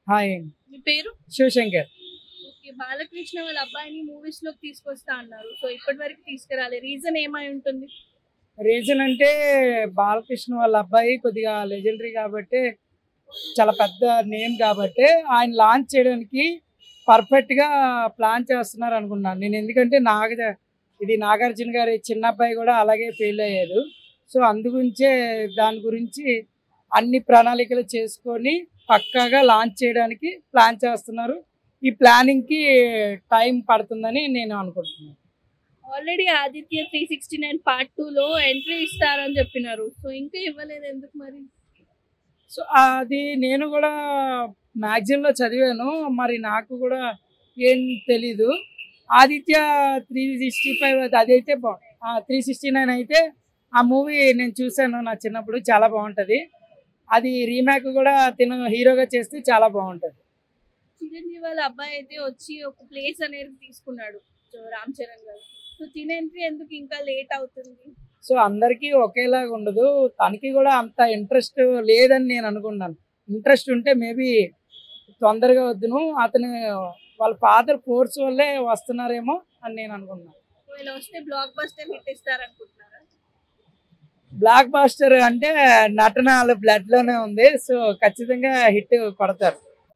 Hi మీ పేరు? Shivshankar. Okay. Balakrishna వాళ్ళ అబ్బాయిని మూవీస్‌లోకి తీసుకొస్తా అన్నారు. సో, ఇప్పటి వరకు తీసుకురాలే. రీజన్ ఏమై ఉంటుంది? రీజన్ అంటే బాలకృష్ణ వాళ్ళ అబ్బాయి కొద్దిగా లెజెండరీ కాబట్టి, చాలా పెద్ద నేమ్ కాబట్టి ఆయన లాంచ్ చేయడానికి పర్ఫెక్ట్‌గా ప్లాన్ చేస్తున్నారు అనుకున్నాను నేను. ఎందుకంటే ఇది నాగార్జున గారి చిన్న అబ్బాయి కూడా అలాగే ఫెయిల్ అయ్యాడు. సో అందుగురించే దాని గురించి అన్ని ప్రణాళికలు చేసుకొని పక్కాగా లాంచ్ చేయడానికి ప్లాన్ చేస్తున్నారు. ఈ ప్లానింగ్‌కి టైం పడుతుందని నేను అనుకుంటున్నాను. ఆల్రెడీ 'ఆదిత్య 369 పార్ట్ 2లో ఎంట్రీ ఇస్తారని చెప్పినారు. సో, ఇంకా ఇవ్వలేదు ఎందుకు మరి? సో అది నేను కూడా మ్యాగజైన్‌లో చదివాను. మరి నాకు కూడా ఏం తెలీదు. 'ఆదిత్య 365' అదైతే 369 అయితే ఆ మూవీ నేను చూసాను నా చిన్నప్పుడు. చాలా బాగుంటది. అది రీమేక్ కూడా తిను హీరోగా చేస్తే చాలా బాగుంటది. చిరంజీవి వాళ్ళ అబ్బాయి అయితే వచ్చి ఒక ప్లేస్ అనేది తీసుకున్నాడు. సో, రామ్ చరణ్ గారు. సో, తిన ఎంట్రీ ఎందుకు ఇంకా లేట్ అవుతుంది? సో అందరికీ ఒకేలాగా ఉండదు. తనకి కూడా అంత ఇంట్రెస్ట్ లేదని నేను అనుకున్నాను. ఇంట్రెస్ట్ ఉంటే మేబీ తొందరగా వద్దును. అతను వాళ్ళ ఫాదర్ ఫోర్స్ వల్లే వస్తున్నారేమో అని నేను అనుకున్నాను. ఒకవేళ వస్తే బ్లాక్ బస్టర్ హిట్ ఇస్తారనుకుంటున్నారా? బ్లాక్ బాస్టర్ అంటే నటన వాళ్ళ బ్లడ్ లోనే ఉంది. సో ఖచ్చితంగా హిట్ కొడతారు.